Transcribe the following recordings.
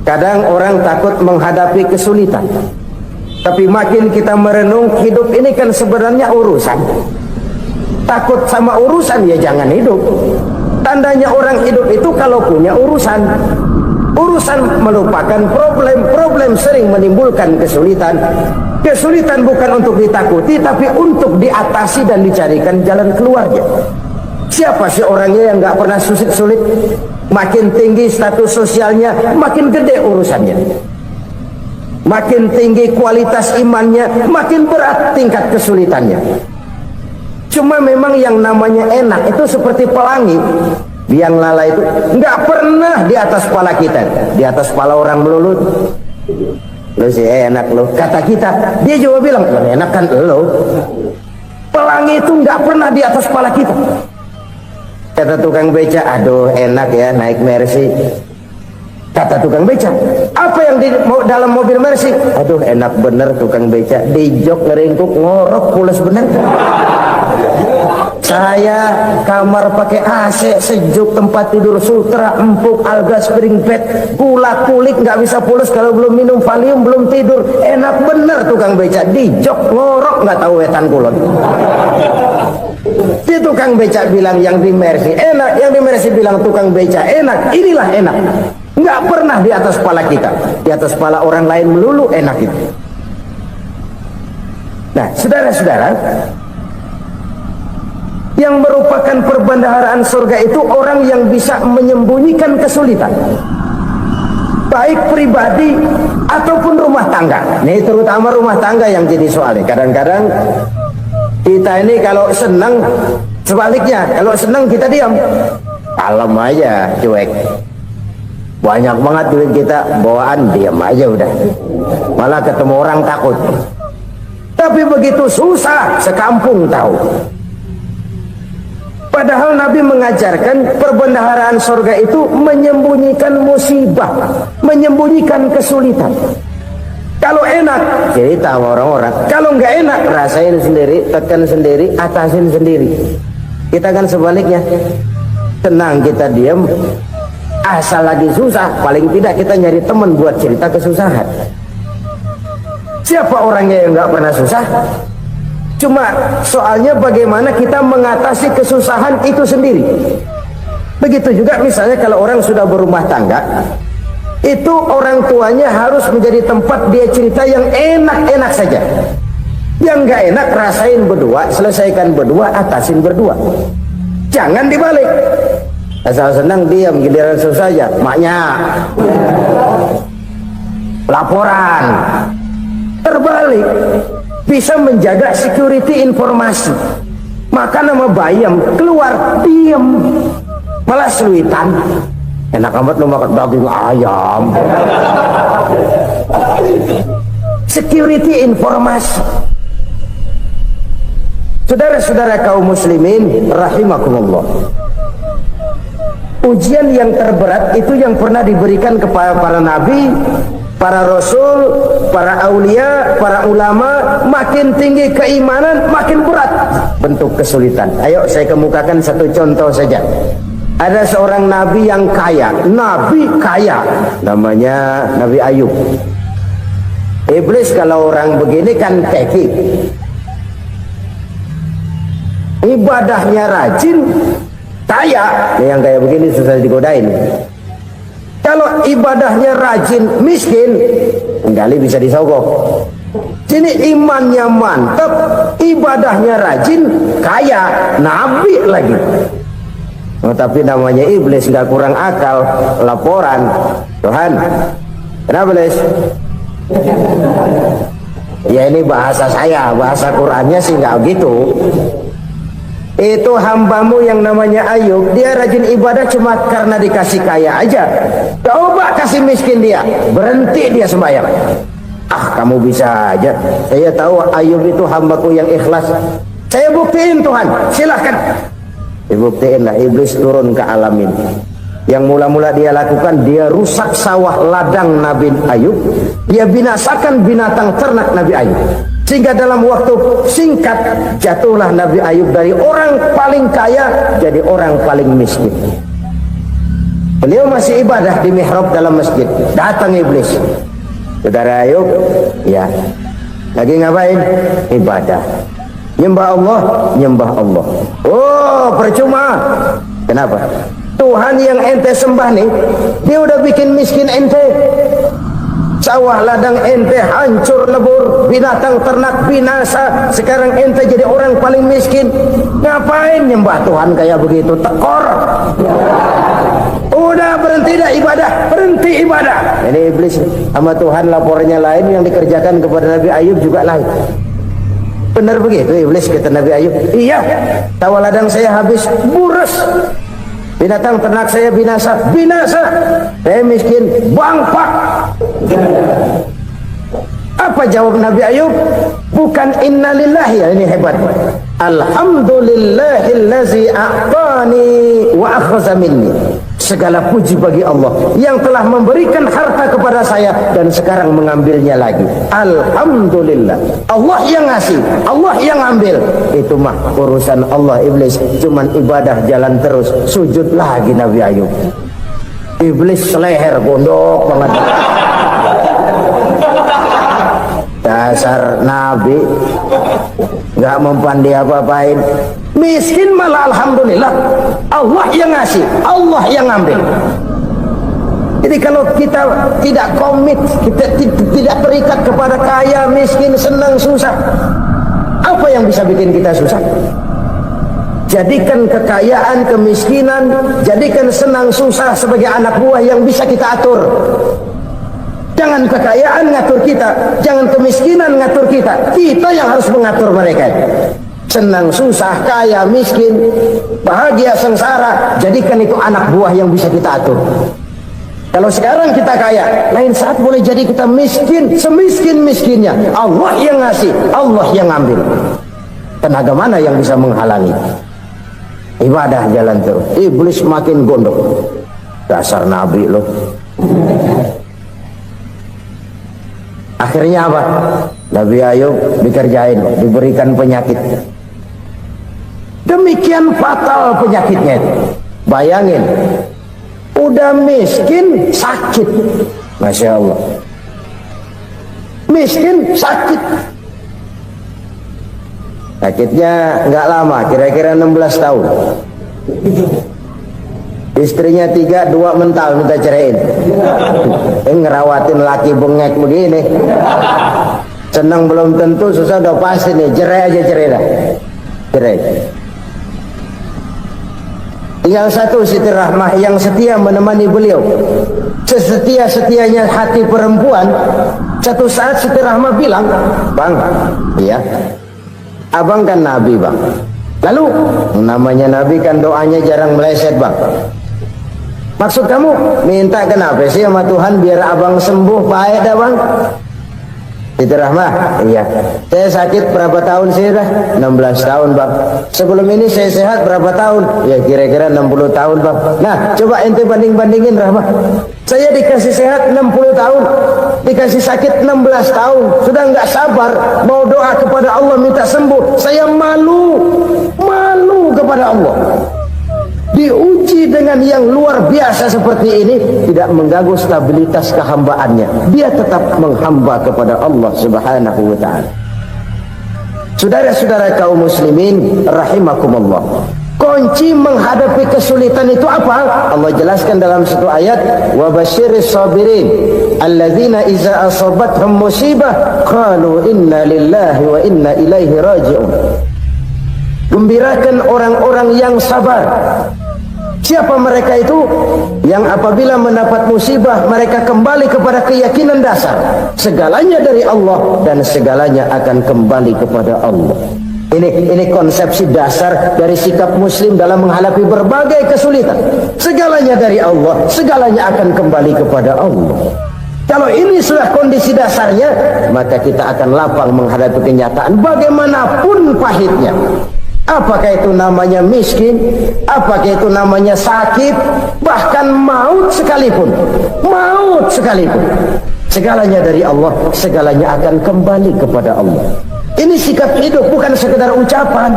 Kadang orang takut menghadapi kesulitan, tapi makin kita merenung, hidup ini kan sebenarnya urusan. Takut sama urusan ya jangan hidup. Tandanya orang hidup itu kalau punya urusan. Urusan melupakan problem. Problem sering menimbulkan kesulitan. Kesulitan bukan untuk ditakuti, tapi untuk diatasi dan dicarikan jalan keluarnya. Siapa sih orangnya yang gak pernah sulit-sulit? Makin tinggi status sosialnya, makin gede urusannya. Makin tinggi kualitas imannya, makin berat tingkat kesulitannya. Cuma memang yang namanya enak itu seperti pelangi. Biang lala itu nggak pernah di atas kepala kita, di atas kepala orang melulu. Lo sih enak lo, kata kita. Dia juga bilang enak kan lo. Pelangi itu nggak pernah di atas kepala kita. Kata tukang beca, aduh enak ya naik Mercy. Kata tukang beca, apa yang di dalam mobil Mercy? Aduh enak bener tukang beca, di jok ngeringkuk ngorok pules bener. Saya kamar pakai AC sejuk, tempat tidur sutra empuk, alga spring bed, kulak kulik nggak bisa pules kalau belum minum Valium, belum tidur. Enak bener tukang beca, di jok ngorok nggak tahu wetan kulon. Si tukang beca bilang yang di Mercy enak, yang di Mercy bilang tukang beca enak. Inilah enak, nggak pernah di atas kepala kita, di atas kepala orang lain melulu enak itu. Nah, saudara-saudara, yang merupakan perbendaharaan surga itu orang yang bisa menyembunyikan kesulitan, baik pribadi ataupun rumah tangga. Ini terutama rumah tangga yang jadi soalnya. Kadang-kadang kita ini kalau senang, sebaliknya kalau senang kita diam, kalem aja, cuek. Banyak banget duit kita bawaan, diam aja udah. Malah ketemu orang takut. Tapi begitu susah, sekampung tahu. Padahal Nabi mengajarkan perbendaharaan surga itu menyembunyikan musibah, menyembunyikan kesulitan. Kalau enak, cerita sama orang-orang. Kalau nggak enak, rasain sendiri, tekan sendiri, atasin sendiri. Kita kan sebaliknya, tenang kita diam. Asal lagi susah, paling tidak kita nyari teman buat cerita kesusahan. Siapa orangnya yang nggak pernah susah? Cuma soalnya bagaimana kita mengatasi kesusahan itu sendiri. Begitu juga misalnya kalau orang sudah berumah tangga, itu orang tuanya harus menjadi tempat dia cerita yang enak-enak saja. Yang nggak enak rasain berdua, selesaikan berdua, atasin berdua. Jangan dibalik. Asal senang diam, giliran susah aja maknya laporan. Terbalik, bisa menjaga security informasi. Maka nama bayam keluar diam, malah suitan. Enak amat lu makan daging ayam. Security informasi. Saudara-saudara kaum muslimin rahimakumullah, ujian yang terberat itu yang pernah diberikan kepada para nabi, para rasul, para aulia, para ulama. Makin tinggi keimanan, makin berat bentuk kesulitan. Ayo saya kemukakan satu contoh saja. Ada seorang nabi yang kaya, nabi kaya, namanya Nabi Ayub. Iblis kalau orang begini kan keki, ibadahnya rajin, kaya. Yang kayak begini susah digodain. Kalau ibadahnya rajin, miskin, kali bisa disogok. Sini imannya mantap, ibadahnya rajin, kaya, nabi lagi. Oh, tapi namanya iblis, nggak kurang akal. Laporan, Tuhan, kenapa iblis? Ya ini bahasa saya, bahasa Qurannya sih nggak gitu. Itu hambamu yang namanya Ayub, dia rajin ibadah cuma karena dikasih kaya aja. Coba kasih miskin dia, berhenti dia sembahyang. Ah, kamu bisa aja. Saya tahu Ayub itu hambaku yang ikhlas. Saya buktiin Tuhan, silahkan. Dibuktiinlah. Iblis turun ke alam ini. Yang mula-mula dia lakukan, dia rusak sawah ladang Nabi Ayub, dia binasakan binatang ternak Nabi Ayub, sehingga dalam waktu singkat jatuhlah Nabi Ayub dari orang paling kaya jadi orang paling miskin. Beliau masih ibadah di mihrab dalam masjid. Datang iblis. Saudara Ayub, ya, lagi ngapain? Ibadah. Nyembah Allah, nyembah Allah. Oh, percuma. Kenapa? Tuhan yang ente sembah nih, dia udah bikin miskin ente. Sawah ladang ente hancur lebur, binatang ternak binasa. Sekarang ente jadi orang paling miskin. Ngapain nyembah Tuhan kayak begitu? Tekor. Udah berhenti dah ibadah, berhenti ibadah. Ini iblis sama Tuhan lapornya lain, yang dikerjakan kepada Nabi Ayub juga lain. Benar begitu iblis kata Nabi Ayub? Iya, sawah ladang saya habis buras, binatang ternak saya binasa, saya miskin, bangpak. Apa jawab Nabi Ayub? Bukan innalillahi, ya ini hebat. Alhamdulillahillazi a'tani wa akhadha minni. Segala puji bagi Allah yang telah memberikan harta kepada saya dan sekarang mengambilnya lagi. Alhamdulillah. Allah yang ngasih, Allah yang ambil. Itu mah urusan Allah. Iblis cuman ibadah jalan terus, sujud lagi Nabi Ayub. Iblis seleher gondok banget. Dasar Nabi nggak mempan dia apa-apain. Miskin malah alhamdulillah. Allah yang ngasih, Allah yang ambil. Jadi kalau kita tidak komit, kita tidak terikat kepada kaya, miskin, senang, susah, apa yang bisa bikin kita susah? Jadikan kekayaan, kemiskinan, jadikan senang, susah sebagai anak buah yang bisa kita atur. Jangan kekayaan ngatur kita, jangan kemiskinan ngatur kita. Kita yang harus mengatur mereka. Senang, susah, kaya, miskin, bahagia, sengsara, jadikan itu anak buah yang bisa kita atur. Kalau sekarang kita kaya, lain saat boleh jadi kita miskin, semiskin-miskinnya. Allah yang ngasih, Allah yang ambil. Tenaga mana yang bisa menghalangi? Ibadah jalan terus. Iblis makin gondok. Dasar Nabi loh. Akhirnya apa? Nabi Ayub dikerjain, diberikan penyakit. Demikian fatal penyakitnya itu. Bayangin, udah miskin, sakit. Masya Allah. Miskin, sakit. Sakitnya nggak lama, kira-kira 16 tahun. Istrinya 3, 2 mental minta ceraiin. Ngerawatin laki bengek begini. Senang belum tentu, susah udah pasti nih. Cerai aja, cerai dah. Cerai. Tinggal satu Siti Rahmah yang setia menemani beliau. Sesetia-setianya hati perempuan. Satu saat Siti Rahmah bilang, "Bang, iya, abang kan Nabi bang. Lalu namanya Nabi kan doanya jarang meleset bang. Maksud kamu minta kenapa sih sama Tuhan biar abang sembuh baik dah bang?" Siti Rahmah, iya. Saya sakit berapa tahun sih dah? 16 tahun bang. Sebelum ini saya sehat berapa tahun? Ya kira-kira 60 tahun bang. Nah coba ente banding-bandingin Rahmah. Saya dikasih sehat 60 tahun, dikasih sakit 16 tahun. Sudah nggak sabar mau doa kepada Allah minta sembuh. Saya malu kepada Allah. Diuji dengan yang luar biasa seperti ini, tidak mengganggu stabilitas kehambaannya. Dia tetap menghamba kepada Allah Subhanahu wa ta'ala. Saudara-saudara kaum muslimin rahimakumullah, kunci menghadapi kesulitan itu apa? Allah jelaskan dalam satu ayat, wa basyiris sabirin alladzina iza asabathum musibah qalu inna lillahi wa inna ilaihi raji'un. Gembirakan orang-orang yang sabar. Siapa mereka itu? Yang apabila mendapat musibah mereka kembali kepada keyakinan dasar, segalanya dari Allah dan segalanya akan kembali kepada Allah. Ini konsepsi dasar dari sikap muslim dalam menghadapi berbagai kesulitan. Segalanya dari Allah, segalanya akan kembali kepada Allah. Kalau ini sudah kondisi dasarnya, maka kita akan lapang menghadapi kenyataan bagaimanapun pahitnya. Apakah itu namanya miskin, apakah itu namanya sakit, bahkan maut sekalipun, segalanya dari Allah, segalanya akan kembali kepada Allah. Ini sikap hidup, bukan sekedar ucapan.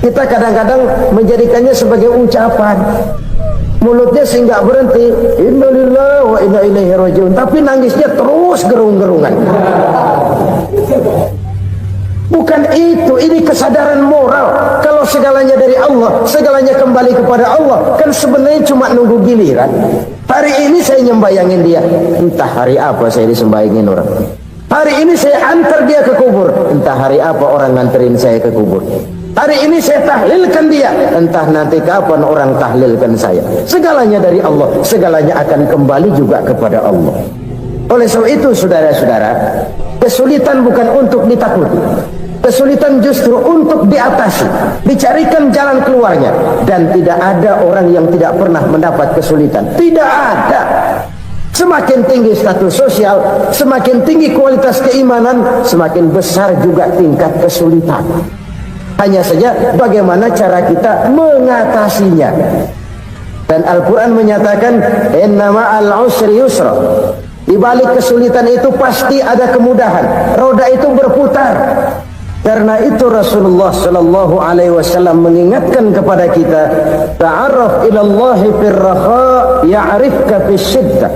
Kita kadang-kadang menjadikannya sebagai ucapan. mulutnya sih nggak berhenti, innalillahi wa inna ilaihi rajiun, tapi nangisnya terus gerung-gerungan. Bukan itu, ini kesadaran moral. Kalau segalanya dari Allah, segalanya kembali kepada Allah, kan sebenarnya cuma nunggu giliran. Hari ini saya nyembayangin dia, entah hari apa saya disembayangin orang. Hari ini saya antar dia ke kubur, entah hari apa orang nganterin saya ke kubur. Hari ini saya tahlilkan dia, entah nanti kapan orang tahlilkan saya. Segalanya dari Allah, segalanya akan kembali juga kepada Allah. Oleh sebab itu saudara-saudara, kesulitan bukan untuk ditakuti, kesulitan justru untuk diatasi, dicarikan jalan keluarnya. Dan tidak ada orang yang tidak pernah mendapat kesulitan, tidak ada. Semakin tinggi status sosial, semakin tinggi kualitas keimanan, semakin besar juga tingkat kesulitan. Hanya saja bagaimana cara kita mengatasinya. Dan Al-Quran menyatakan inna ma'al usri yusra. Di balik kesulitan itu pasti ada kemudahan. Roda itu berputar. Karena itu Rasulullah sallallahu alaihi wasallam mengingatkan kepada kita, ta'arraf ila Allah fir raha ya'rifka fis shiddah.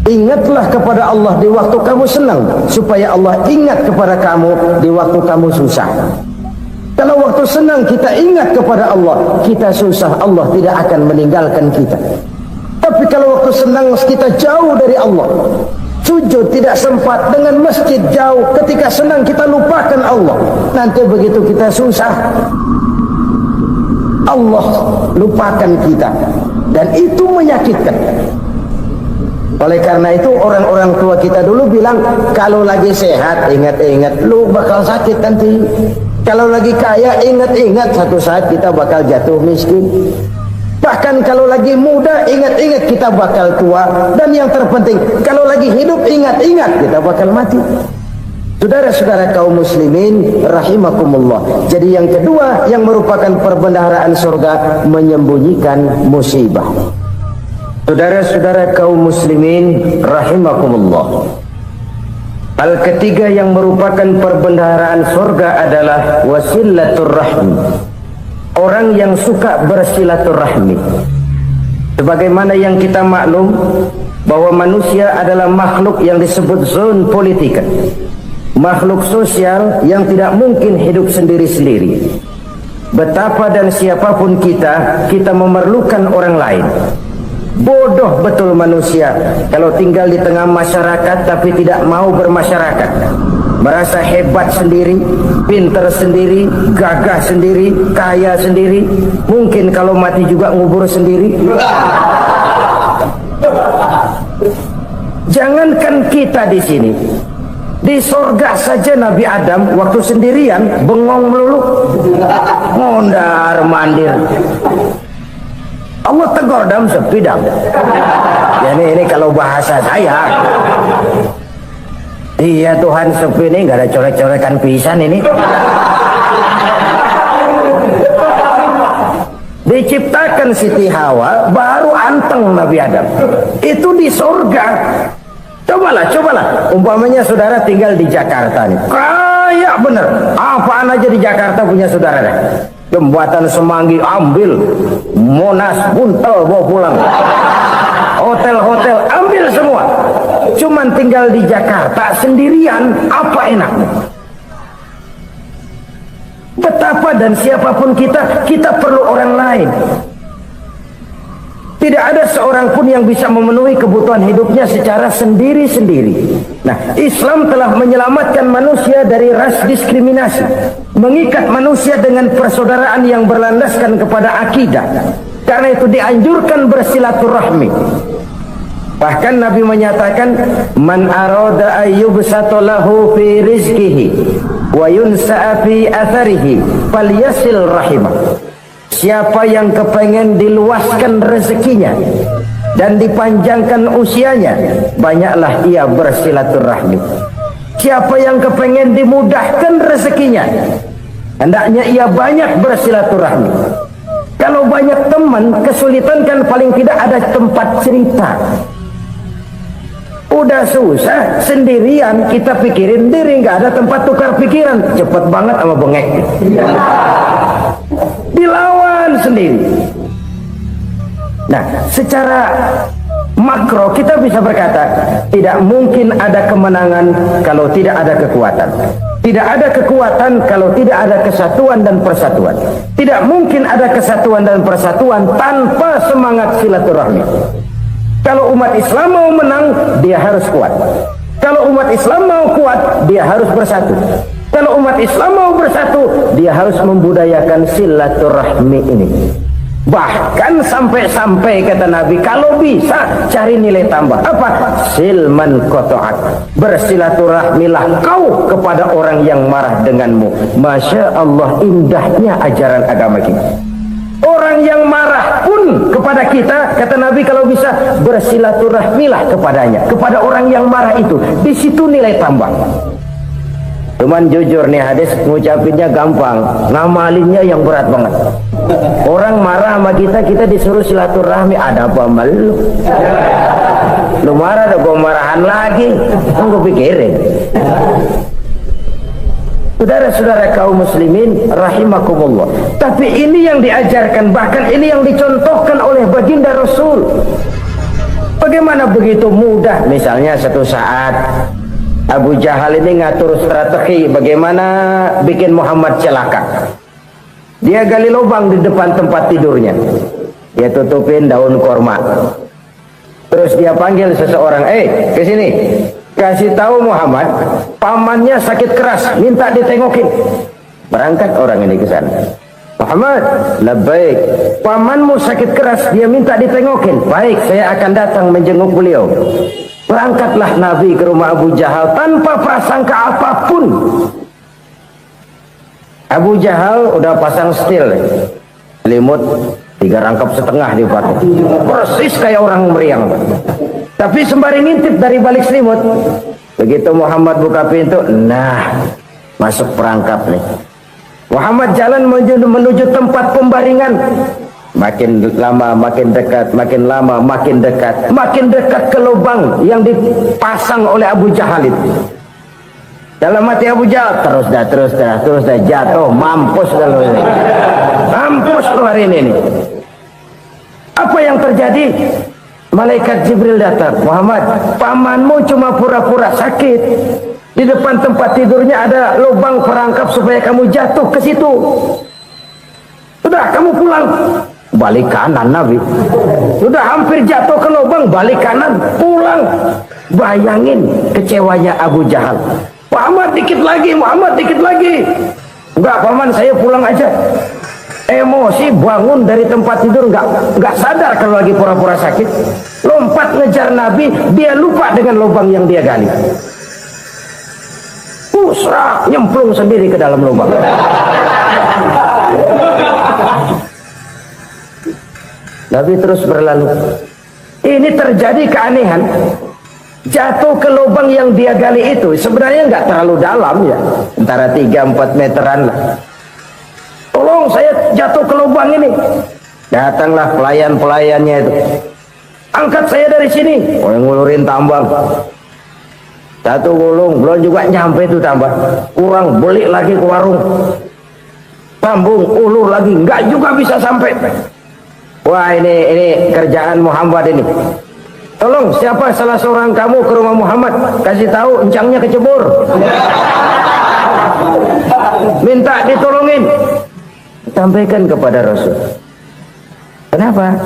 Ingatlah kepada Allah di waktu kamu senang, supaya Allah ingat kepada kamu di waktu kamu susah. Kalau waktu senang kita ingat kepada Allah, kita susah, Allah tidak akan meninggalkan kita. Tapi kalau waktu senang kita jauh dari Allah, sujud tidak sempat, dengan masjid jauh, ketika senang kita lupakan Allah, nanti begitu kita susah, Allah lupakan kita. Dan itu menyakitkan. Oleh karena itu orang-orang tua kita dulu bilang, kalau lagi sehat ingat-ingat lu bakal sakit nanti. Kalau lagi kaya ingat-ingat satu saat kita bakal jatuh miskin. Bahkan kalau lagi muda ingat-ingat kita bakal tua. Dan yang terpenting kalau lagi hidup ingat-ingat kita bakal mati. Saudara-saudara kaum muslimin rahimakumullah. Jadi yang kedua yang merupakan perbendaharaan surga, menyembunyikan musibah. Saudara-saudara kaum muslimin rahimakumullah. Hal ketiga yang merupakan perbendaharaan surga adalah wasilatur rahmi. Orang yang suka bersilaturahmi. Sebagaimana yang kita maklum bahwa manusia adalah makhluk yang disebut zon politika, makhluk sosial yang tidak mungkin hidup sendiri-sendiri. Betapa dan siapapun kita memerlukan orang lain. Bodoh betul manusia kalau tinggal di tengah masyarakat tapi tidak mau bermasyarakat. Merasa hebat sendiri, pintar sendiri, gagah sendiri, kaya sendiri. Mungkin kalau mati juga ngubur sendiri. Jangankan kita di sini, di sorga saja Nabi Adam waktu sendirian bengong melulu, mondar mandir. Allah tegur dam sepi dam. Ya ini kalau bahasa saya. Iya Tuhan sepi ini nggak ada coret-corekan pisan ini. Diciptakan Siti Hawa baru anteng Nabi Adam. Itu di surga. Cobalah. Umpamanya saudara tinggal di Jakarta nih. Kayak bener. Apaan aja di Jakarta punya saudara deh. Jembatan Semanggi ambil, Monas buntel bawa pulang, hotel-hotel ambil semua. Cuman tinggal di Jakarta sendirian, apa enaknya? Betapa dan siapapun kita perlu orang lain. Tidak ada seorang pun yang bisa memenuhi kebutuhan hidupnya secara sendiri-sendiri. Nah, Islam telah menyelamatkan manusia dari ras diskriminasi, mengikat manusia dengan persaudaraan yang berlandaskan kepada akidah. Karena itu dianjurkan bersilaturahmi. Bahkan Nabi menyatakan, man arada ayyubsata lahu fi rizqihi wa yunsa'a fi atharihi falyasil rahimah. Siapa yang kepengen diluaskan rezekinya dan dipanjangkan usianya, banyaklah ia bersilaturahmi. Siapa yang kepengen dimudahkan rezekinya, hendaknya ia banyak bersilaturahmi. Kalau banyak teman, kesulitan kan paling tidak ada tempat cerita. Udah susah sendirian, kita pikirin diri, nggak ada tempat tukar pikiran. Cepet banget sama bengek. Dilawan sendiri. Nah, secara makro kita bisa berkata tidak mungkin ada kemenangan kalau tidak ada kekuatan. Tidak ada kekuatan kalau tidak ada kesatuan dan persatuan. Tidak mungkin ada kesatuan dan persatuan tanpa semangat silaturahmi. Kalau umat Islam mau menang, dia harus kuat. Kalau umat Islam mau kuat, dia harus bersatu. Kalau umat Islam mau bersatu, dia harus membudayakan silaturahmi ini. Bahkan sampai-sampai kata Nabi, kalau bisa cari nilai tambah. Apa? Silman qata'ak. Bersilaturahmilah kau kepada orang yang marah denganmu. Masya Allah, indahnya ajaran agama kita. Orang yang marah pun kepada kita, kata Nabi, kalau bisa bersilaturahmilah kepadanya, kepada orang yang marah itu. Di situ nilai tambah. Cuman jujur nih, hadis ngucapinnya gampang, ngamalinnya yang berat banget. Orang marah sama kita, kita disuruh silaturahmi. Ada apa sama lu? Lu marah, ada gua marahan lagi. Kan gua pikirin. Saudara-saudara kaum muslimin rahimakumullah. Tapi ini yang diajarkan, bahkan ini yang dicontohkan oleh baginda Rasul. Bagaimana begitu mudah, misalnya satu saat Abu Jahal ini ngatur strategi bagaimana bikin Muhammad celaka. Dia gali lubang di depan tempat tidurnya. Dia tutupin daun korma. Terus dia panggil seseorang, ke sini. Kasih tahu Muhammad, pamannya sakit keras, minta ditengokin. Berangkat orang ini ke sana. Muhammad, labbaik. Pamanmu sakit keras, dia minta ditengokin. Baik, saya akan datang menjenguk beliau. Berangkatlah Nabi ke rumah Abu Jahal tanpa prasangka apapun. Abu Jahal udah pasang stil, selimut 3 rangkap setengah dipakai, persis kayak orang meriang. Tapi sembari ngintip dari balik selimut. Begitu Muhammad buka pintu, nah masuk perangkap nih. Muhammad jalan menuju tempat pembaringan. Makin lama makin dekat, makin lama makin dekat, makin dekat ke lubang yang dipasang oleh Abu Jahal itu. Dalam hati Abu Jahal, terus dah jatuh, mampus dah lu ini. Mampus lu hari ini nih. Apa yang terjadi? Malaikat Jibril datang. Muhammad, pamanmu cuma pura-pura sakit. Di depan tempat tidurnya ada lubang perangkap supaya kamu jatuh ke situ. Sudah, kamu pulang. Balik kanan Nabi. Sudah hampir jatuh ke lubang, balik kanan, pulang. Bayangin kecewanya Abu Jahal. Muhammad dikit lagi, Muhammad dikit lagi. Enggak, paman, saya pulang aja. Emosi bangun dari tempat tidur, enggak sadar kalau lagi pura-pura sakit. Lompat ngejar Nabi, dia lupa dengan lubang yang dia gali. Pusrah, nyemplung sendiri ke dalam lubang. Nabi terus berlalu. Ini terjadi keanehan. Jatuh ke lubang yang dia gali itu sebenarnya nggak terlalu dalam ya, antara 3-4 meteran lah. Tolong, saya jatuh ke lubang ini. Datanglah pelayan-pelayannya itu. Angkat saya dari sini. Oh, yang ngulurin tambang. Satu gulung, belum juga nyampe itu tambang. Kurang, beli lagi ke warung. Sambung, ulur lagi, nggak juga bisa sampai. Wah, ini kerjaan Muhammad ini. Tolong, siapa salah seorang kamu ke rumah Muhammad, kasih tahu encangnya kecebur. Minta ditolongin. Sampaikan kepada Rasul. Kenapa?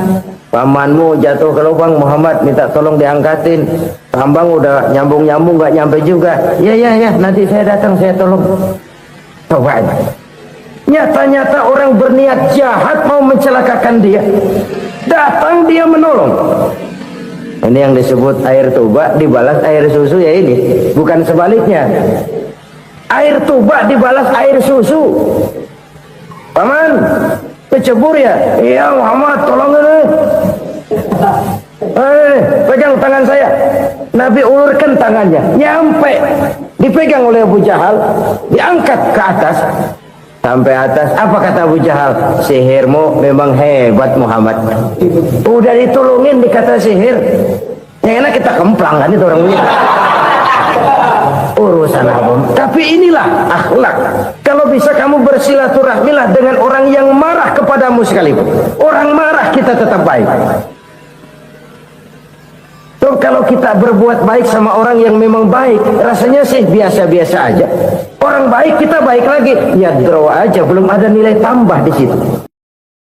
Pamanmu jatuh ke lubang, Muhammad minta tolong diangkatin. Tambang udah nyambung-nyambung nggak nyampe juga. Ya, nanti saya datang, saya tolong. Coba. Nyata-nyata orang berniat jahat mau mencelakakan dia. Datang dia menolong. Ini yang disebut air tuba dibalas air susu ya ini. Bukan sebaliknya. Air tuba dibalas air susu. Paman, kecebur ya? Iya Muhammad, tolong ini. Pegang tangan saya. Nabi ulurkan tangannya. Nyampe. Dipegang oleh Abu Jahal. Diangkat ke atas. Sampai atas, apa kata Abu Jahal? Sihirmu memang hebat Muhammad. Udah ditolongin dikata sihir. Yang enak kita kemplang kan itu orang begitu. Urusan apa? Tapi inilah akhlak. Kalau Kalau bisa kamu bersilaturahmilah dengan orang yang marah kepadamu sekalipun. Orang marah kita tetap baik. So, kalau kita berbuat baik sama orang yang memang baik, rasanya sih biasa-biasa aja. Orang baik kita baik lagi, ya draw aja, belum ada nilai tambah di situ.